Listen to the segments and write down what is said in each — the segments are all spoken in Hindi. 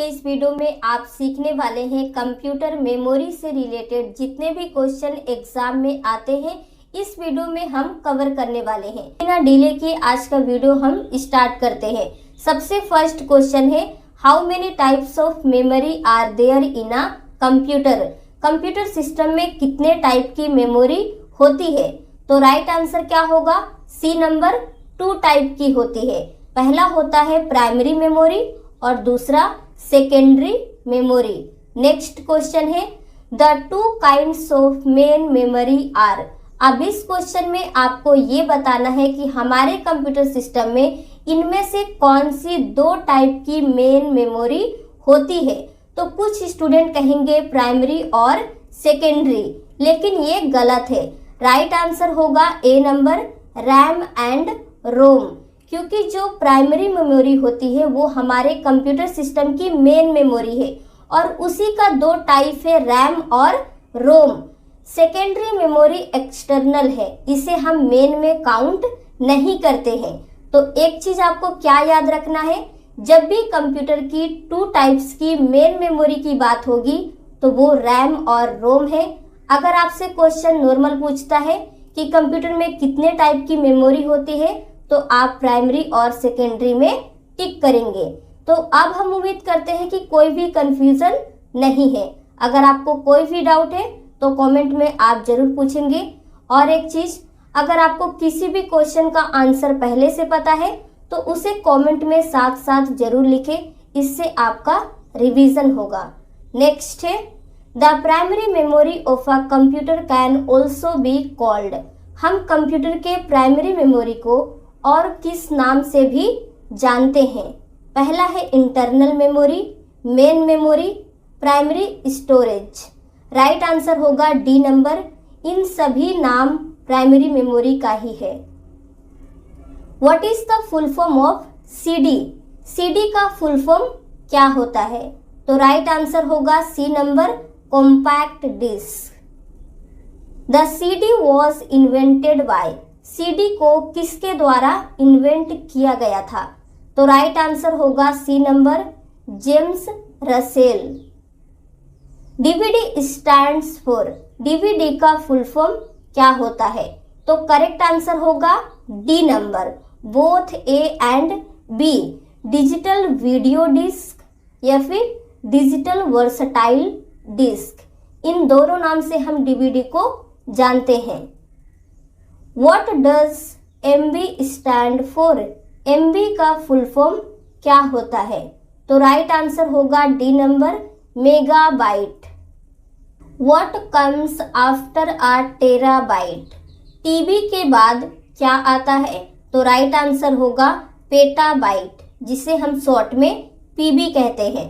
के इस वीडियो में आप सीखने वाले हैं कंप्यूटर मेमोरी से रिलेटेड जितने भी क्वेश्चन एग्जाम में आते हैं इस वीडियो में हम कवर करने वाले हैं। बिना डिले के आज का वीडियो हम स्टार्ट करते हैं। सबसे फर्स्ट क्वेश्चन है, how many types of memory are there in a computer. Computer system में कितने टाइप की मेमोरी होती है? तो राइट आंसर क्या होगा? सी नंबर 2 टाइप की होती है। पहला होता है प्राइमरी मेमोरी और दूसरा सेकेंडरी मेमोरी। नेक्स्ट क्वेश्चन है, the 2 kinds of main memory are. अब इस क्वेश्चन में आपको ये बताना है कि हमारे कंप्यूटर सिस्टम में इनमें से कौन सी 2 टाइप की मेन मेमोरी होती है। तो कुछ स्टूडेंट कहेंगे प्राइमरी और सेकेंडरी, लेकिन ये गलत है। राइट आंसर होगा ए नंबर, रैम एंड रोम। क्योंकि जो प्राइमरी मेमोरी होती है वो हमारे कंप्यूटर सिस्टम की मेन मेमोरी है और उसी का 2 टाइप है, रैम और रोम। सेकेंडरी मेमोरी एक्सटर्नल है, इसे हम मेन में काउंट नहीं करते हैं। तो एक चीज आपको क्या याद रखना है, जब भी कंप्यूटर की 2 टाइप्स की मेन मेमोरी की बात होगी तो वो रैम और रोम है। अगर आपसे क्वेश्चन नॉर्मल पूछता है कि कंप्यूटर में कितने टाइप की मेमोरी होती है तो आप प्राइमरी और सेकेंडरी में टिक करेंगे। तो अब हम उम्मीद करते हैं कि कोई भी कंफ्यूजन नहीं है। अगर आपको कोई भी डाउट है तो कमेंट में आप जरूर पूछेंगे। और एक चीज, अगर आपको किसी भी क्वेश्चन का आंसर पहले से पता है तो उसे कमेंट में साथ साथ जरूर लिखें, इससे आपका रिवीजन होगा। नेक्स्ट है, the primary memory of a computer can also be called. हम कंप्यूटर के प्राइमरी मेमोरी को और किस नाम से भी जानते हैं? पहला है internal memory, main memory, primary storage. Right answer होगा डी नंबर, इन सभी नाम प्राइमरी मेमोरी का ही है। What is the full form of CD. CD का फुल फॉर्म क्या होता है? तो राइट आंसर होगा C number, compact disc. The CD was invented by. CD को किसके द्वारा इन्वेंट किया गया था? तो राइट आंसर होगा C number, James Russell. DVD stands for. DVD का फुल फॉर्म क्या होता है? तो करेक्ट आंसर होगा D number, both A and B. Digital video disc या फिर डिजिटल वर्सटाइल डिस्क, इन दोनों नाम से हम डीवीडी को जानते हैं। What does MB stand for? MB का फुल फॉर्म क्या होता है? तो राइट आंसर होगा D number, megabyte. What comes after a terabyte? TB के बाद क्या आता है? तो राइट आंसर होगा पेटाबाइट, जिसे हम शॉर्ट में पीबी कहते हैं।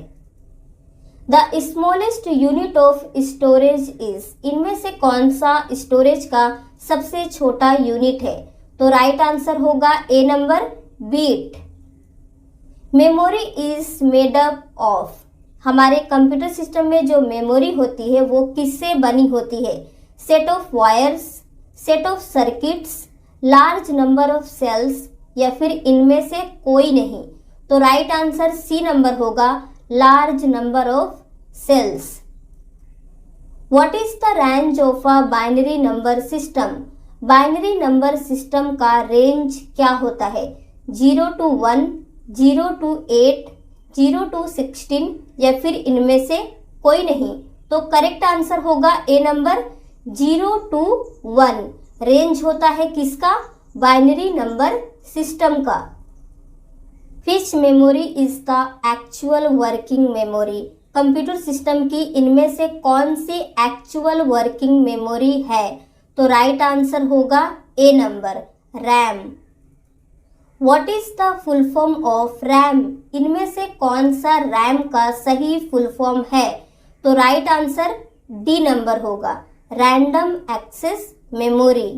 The smallest unit of storage is. इनमें से कौन सा स्टोरेज का सबसे छोटा यूनिट है? तो राइट आंसर होगा A number, bit. Memory is made up of. हमारे कंप्यूटर सिस्टम में जो मेमोरी होती है वो किससे बनी होती है? Set of wires, set of circuits, large number of cells या फिर इनमें से कोई नहीं? तो राइट आंसर सी नंबर होगा, large number of cells. What is the range of a binary number system? Binary number system का रेंज क्या होता है? 0 to 1, 0 to 8, 0 to 16 या फिर इनमें से कोई नहीं? तो करेक्ट आंसर होगा ए नंबर, 0 to 1 रेंज होता है किसका? बाइनरी नंबर सिस्टम का। Which memory is the actual working memory? Computer system की इनमें से कौन सी एक्चुअल वर्किंग मेमोरी है? तो राइट आंसर होगा A number, RAM. What is the full form of RAM? इनमें से कौन सा रैम का सही फुल फॉर्म है? तो राइट आंसर डी नंबर होगा, random access memory.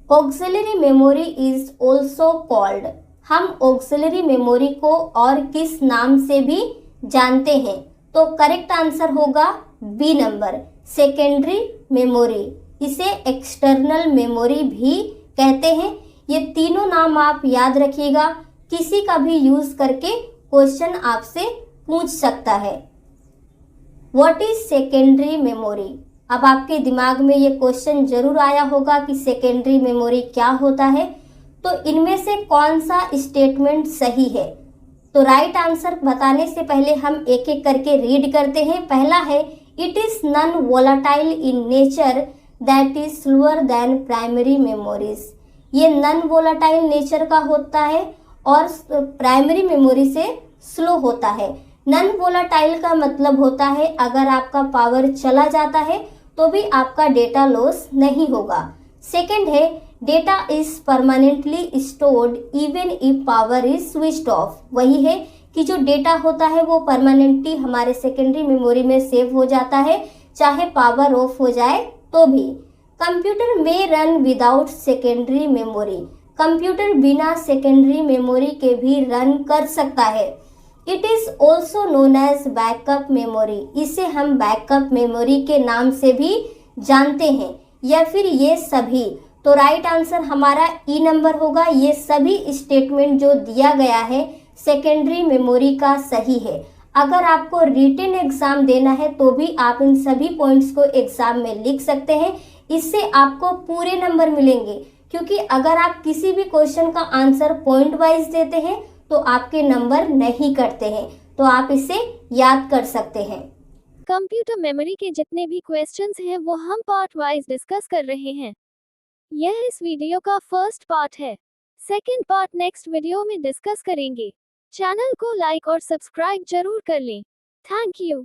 Auxiliary memory is also called. हम ऑक्सिलरी मेमोरी को और किस नाम से भी जानते हैं? तो करेक्ट आंसर होगा बी नंबर, सेकेंडरी मेमोरी। इसे एक्सटर्नल मेमोरी भी कहते हैं। ये तीनों नाम आप याद रखिएगा, किसी का भी यूज करके क्वेश्चन आपसे पूछ सकता है। What is secondary memory? अब आपके दिमाग में ये क्वेश्चन जरूर आया होगा कि सेकेंडरी मेमोरी क्या होता है। तो इनमें से कौन सा स्टेटमेंट सही है? तो राइट आंसर बताने से पहले हम एक एक करके रीड करते हैं। पहला है, it is non volatile in nature that is slower then primary memories. ये नॉन वोलाटाइल नेचर का होता है और प्राइमरी मेमोरी से स्लो होता है। नॉन वोलाटाइल का मतलब होता है अगर आपका पावर चला जाता है तो भी आपका डेटा लॉस नहीं होगा। सेकंड है, data is permanently stored even if power is switched off. वही है कि जो डेटा होता है वो परमानेंटली हमारे सेकेंडरी मेमोरी में सेव हो जाता है, चाहे पावर ऑफ हो जाए तो भी। कंप्यूटर में run without secondary memory. Computer बिना सेकेंडरी मेमोरी के भी रन कर सकता है। It is also known as backup memory. इसे हम बैकअप मेमोरी के नाम से भी जानते हैं, या फिर ये सभी। तो राइट आंसर हमारा ई नंबर होगा। ये सभी स्टेटमेंट जो दिया गया है सेकेंडरी मेमोरी का सही है। अगर आपको रिटन एग्जाम देना है तो भी आप इन सभी पॉइंट्स को एग्जाम में लिख सकते हैं। इससे आपको पूरे नंबर मिलेंगे, क्योंकि अगर आप किसी भी क्वेश्चन का आंसर पॉइंट वाइज देते हैं तो आपके नंबर नहीं कटते हैं। तो आप इसे याद कर सकते हैं। कंप्यूटर मेमोरी के जितने भी क्वेश्चंस हैं वो हम पार्ट वाइज डिस्कस कर रहे हैं। यह इस वीडियो का फर्स्ट पार्ट है। सेकंड पार्ट नेक्स्ट वीडियो में डिस्कस करेंगे। चैनल को लाइक और सब्सक्राइब जरूर कर लें। Thank you.